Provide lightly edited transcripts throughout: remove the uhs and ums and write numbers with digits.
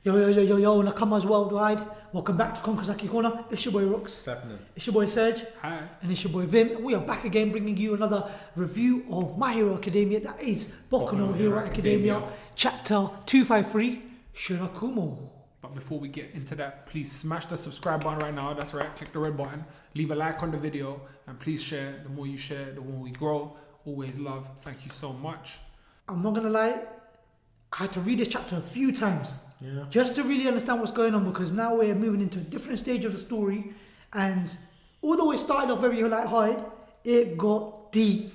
Yo, Nakamas worldwide. Welcome back to Konkozaki Corner. It's your boy Rooks. What's happening? It's your boy Serge. Hi. And it's your boy Vim. And we are back again bringing you another review of My Hero Academia. That is Boku no Hero Academia, Chapter 253, Shirakumo. But before we get into that, please smash the subscribe button right now. That's right. Click the red button. Leave a like on the video. And please share. The more you share, the more we grow. Always love. Thank you so much. I'm not going to lie. I had to read this chapter a few times. Yeah. Just to really understand what's going on, because now we're moving into a different stage of the story, and although it started off very light-hearted, it got deep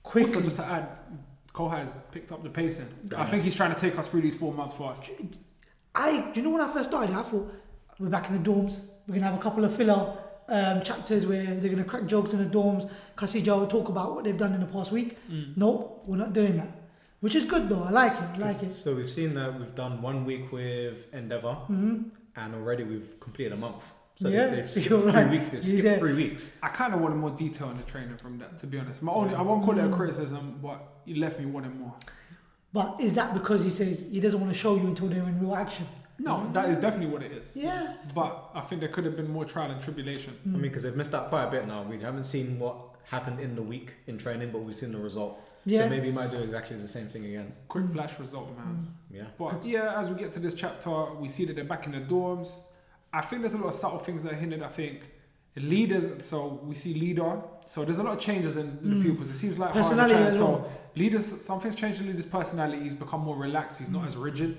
quickly. Also, just to add, Cole has picked up the pacing. I think he's trying to take us through these 4 months fast. Do you know when I first started, I thought we're back in the dorms. We're gonna have a couple of filler chapters where they're gonna crack jokes in the dorms. Kasija will talk about what they've done in the past week. Nope, we're not doing that. Which is good though. I like it. So we've seen that we've done 1 week with Endeavour, and already we've completed a month. So they've skipped 3 weeks. They've skipped 3 weeks. I kind of wanted more detail in the training from that, to be honest. I won't call it a criticism, but he left me wanting more. But is that because he says he doesn't want to show you until they're in real action? No, that is definitely what it is. Yeah. But I think there could have been more trial and tribulation. I mean, because they've missed out quite a bit now. We haven't seen what happened in the week in training, but we've seen the result. Yeah. So maybe he might do exactly the same thing again. Quick flash result, man. Yeah. But yeah, as we get to this chapter, we see that they're back in the dorms. I think there's a lot of subtle things that are hinted. I think leaders, so we see leader. So there's a lot of changes in the pupils. It seems like personality. So leaders, something's changed in leaders' personality. He's become more relaxed. He's not as rigid.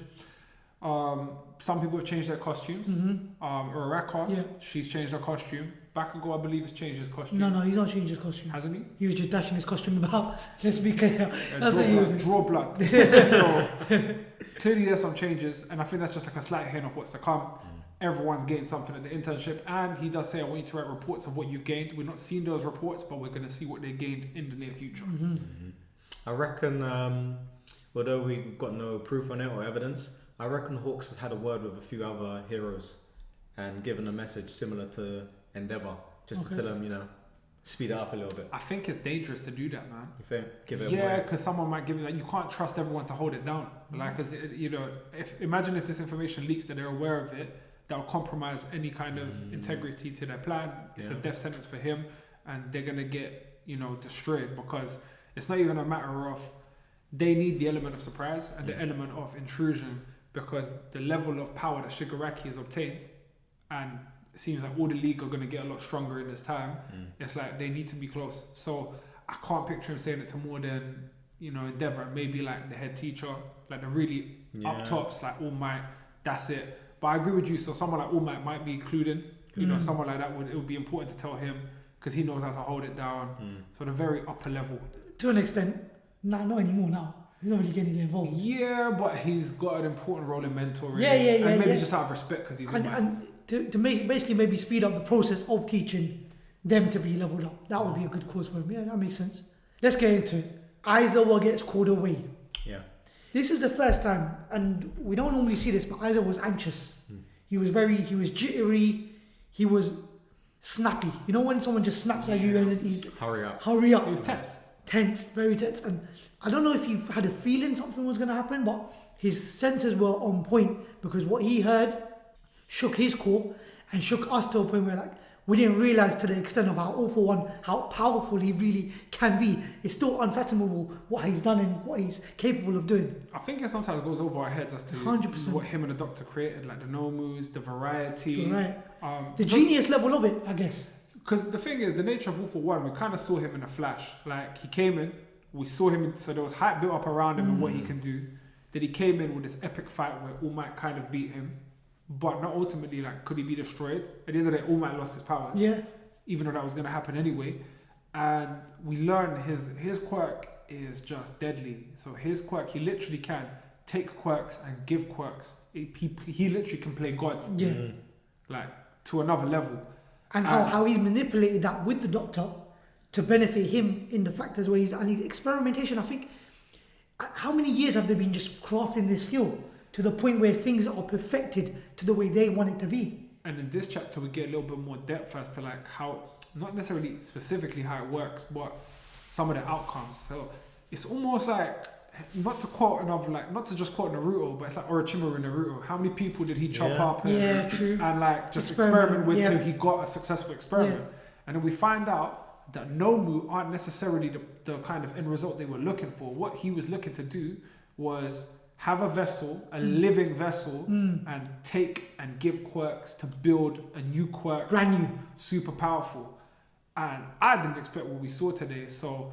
Some people have changed their costumes. Uraraka, she's changed her costume. Bakugo, I believe, has changed his costume. No, he's not changed his costume. Hasn't he? He was just dashing his costume about. Let's be clear. That's what he was. Draw blood. So clearly there's some changes, and I think that's just like a slight hint of what's to come. Everyone's gained something at the internship, and he does say, I want you to write reports of what you've gained. We're not seeing those reports, but we're going to see what they gained in the near future. I reckon, although we've got no proof on it or evidence, I reckon Hawks has had a word with a few other heroes and given a message similar to Endeavour, just to tell them, speed it up a little bit. I think it's dangerous to do that, man. You think? Give it Yeah, away. because someone might give you that. You can't trust everyone to hold it down. Like, imagine if this information leaks that they're aware of it, that will compromise any kind of integrity to their plan. It's a death sentence for him, and they're gonna get, destroyed, because it's not even a matter of they need the element of surprise and the element of intrusion, because the level of power that Shigaraki has obtained, and it seems like all the league are going to get a lot stronger in this time. It's like they need to be close. So I can't picture him saying it to more than, Endeavour, maybe like the head teacher, like the really up tops, like All Might, that's it. But I agree with you. So someone like All Might be included. Someone like that it would be important to tell him, because he knows how to hold it down. So the very upper level. To an extent, not anymore now. He's not really getting involved. Yeah, but he's got an important role in mentoring. Yeah. And maybe just out of respect, because he's and to basically maybe speed up the process of teaching them to be leveled up. That would be a good cause for him. Yeah, that makes sense. Let's get into it. Aizawa gets called away. Yeah. This is the first time, and we don't normally see this, but Aizawa was anxious. He was jittery. He was snappy. You know when someone just snaps at you and he's Hurry up. He was tense. Very tense. And I don't know if he had a feeling something was going to happen, but his senses were on point, because what he heard shook his core and shook us to a point where we didn't realize to the extent of how powerful he really can be. It's still unfathomable what he's done and what he's capable of doing. I think it sometimes goes over our heads as to 100%. what him and the Doctor created, like the Nomus, the variety. Right. The genius level of it, I guess. Because the thing is, the nature of All for One, we kind of saw him in a flash. Like, he came in, we saw him, so there was hype built up around him and what he can do. Then he came in with this epic fight where All Might kind of beat him, but not ultimately, could he be destroyed? At the end of the day, All Might lost his powers. Yeah. Even though that was going to happen anyway. And we learn his quirk is just deadly. So his quirk, he literally can take quirks and give quirks. He literally can play God. Yeah. To another level. And how he manipulated that with the Doctor to benefit him in the factors where and his experimentation, I think, how many years have they been just crafting this skill to the point where things are perfected to the way they want it to be? And in this chapter, we get a little bit more depth as to how, not necessarily specifically how it works, but some of the outcomes. So it's almost like not to quote another, like, not to just quote Naruto, but it's like Orochimaru in Naruto. How many people did he chop up true. and like just experiment with till he got a successful experiment? Yeah. And then we find out that Nomu aren't necessarily the kind of end result they were looking for. What he was looking to do was have a vessel, a living vessel, and take and give quirks to build a new quirk. Brand new. Super powerful. And I didn't expect what we saw today. So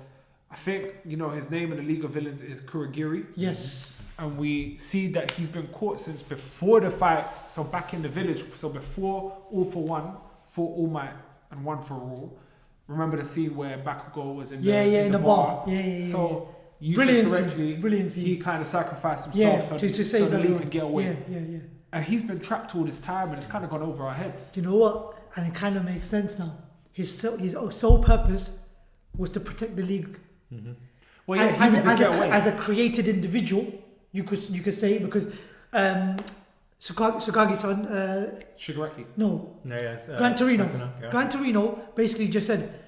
I think, you know, his name in the League of Villains is Kurogiri. Yes. And we see that he's been caught since before the fight. So back in the village. So before All for One, for All Might, and One for All. Remember the scene where Bakugo was in the bar? Yeah. So you said correctly, brilliant scene. he kind of sacrificed himself to save so that he everyone. could get away. Yeah. And he's been trapped all this time, and it's kind of gone over our heads. Do you know what? And it kind of makes sense now. His sole purpose was to protect the league. Mm-hmm. Well, yeah, he was to get away. As a created individual, you could say, because Tsukagi-san... Shigaraki. No. Yeah. Gran Torino. Yeah. Gran Torino basically just said,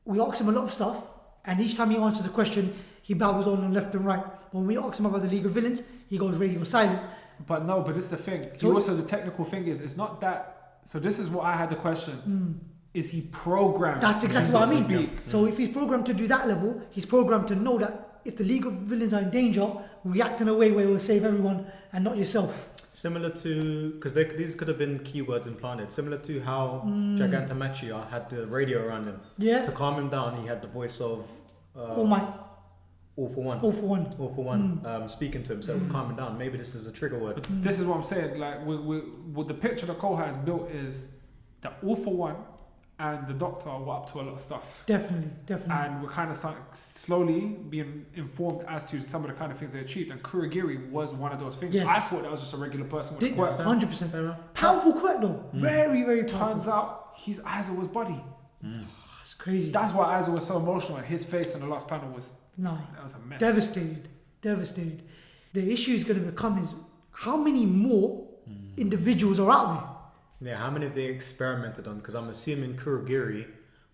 we asked him a lot of stuff, and each time he answers the question, he babbles on left and right. When we asked him about the League of Villains, he goes radio silent. But this is the thing. So also, the technical thing is, it's not that... So this is what I had the question. Is he programmed? That's exactly what I mean. Speak? So if he's programmed to do that level, he's programmed to know that if the League of Villains are in danger, react in a way where it will save everyone and not yourself. Similar to, because these could have been keywords implanted, similar to how Gigantamachi had the radio around him. Yeah. To calm him down, he had the voice of All for One. Speaking to him, so calm him down. Maybe this is a trigger word. But this is what I'm saying. Like, with the picture that Koha has built is that All for One and the Doctor were up to a lot of stuff. Definitely. And we're kind of starting slowly being informed as to some of the kind of things they achieved. And Kurogiri was one of those things. Yes. I thought that was just a regular person with a quirk. 100%. Powerful quirk though. Very, very powerful. Turns out he's Aizawa's body. It's crazy. That's why Aizawa was so emotional. And his face in the last panel was... No. That was a mess. Devastated. The issue is going to become is how many more individuals are out there? Yeah, how many have they experimented on? Because I'm assuming Kurogiri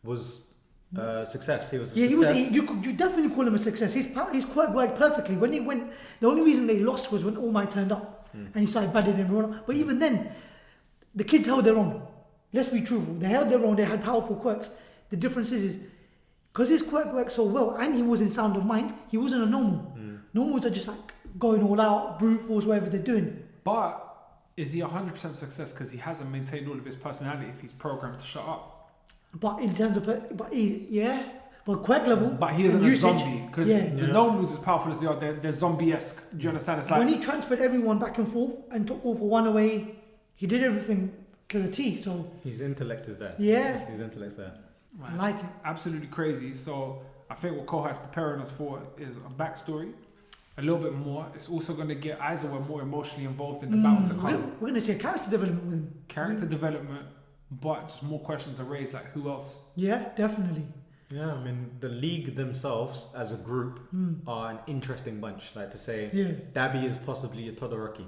was a success. He was a success. You definitely call him a success. His quirk worked perfectly. The only reason they lost was when All Might turned up and he started battling everyone. But even then, the kids held their own. Let's be truthful. They held their own. They had powerful quirks. The difference is because his quirk worked so well and he was in sound of mind, he wasn't a normal. Normals are just like going all out, brute force, whatever they're doing. But is he 100% success because he hasn't maintained all of his personality if he's programmed to shut up? But in terms of, but quirk level. But he isn't a zombie because the Yeah. Nomus as powerful as they are, they're zombie-esque. Do you understand? It's like when he transferred everyone back and forth and took All for One away, he did everything to the T. So his intellect is there. Yeah. Yes, his intellect's there. I like it. Absolutely crazy. So I think what Koha is preparing us for is a backstory. A little bit more. It's also going to get Aizawa more emotionally involved in the battle to come. We're going to see a character development with him. Character development, but just more questions are raised, like who else? Yeah, definitely. Yeah, I mean, the League themselves as a group are an interesting bunch. Like to say, Dabi is possibly a Todoroki.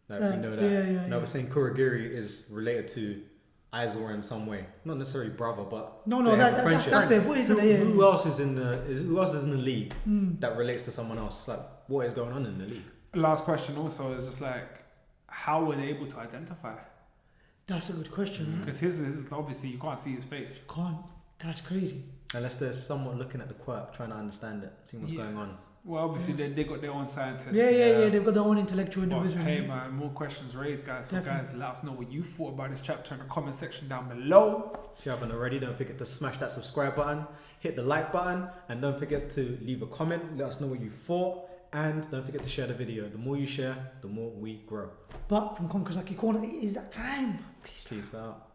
Like we know that. Now we're saying Kurogiri is related to Aizawa in some way. Not necessarily brother, but that's their boy, isn't it? Who else is in the League that relates to someone else? Like, what is going on in the League? Last question also is just like, how were they able to identify? That's a good question. Because his is obviously you can't see his face. Can't. That's crazy. Unless there's someone looking at the quirk, trying to understand it, seeing what's going on. Well, obviously they got their own scientists. Yeah. They've got their own intellectual individual. But hey man, more questions raised, guys. So guys, let us know what you thought about this chapter in the comment section down below. If you haven't already, don't forget to smash that subscribe button, hit the like button, and don't forget to leave a comment. Let us know what you thought, and don't forget to share the video. The more you share, the more we grow. But from Konkozaki Corner, it is that time. Peace out.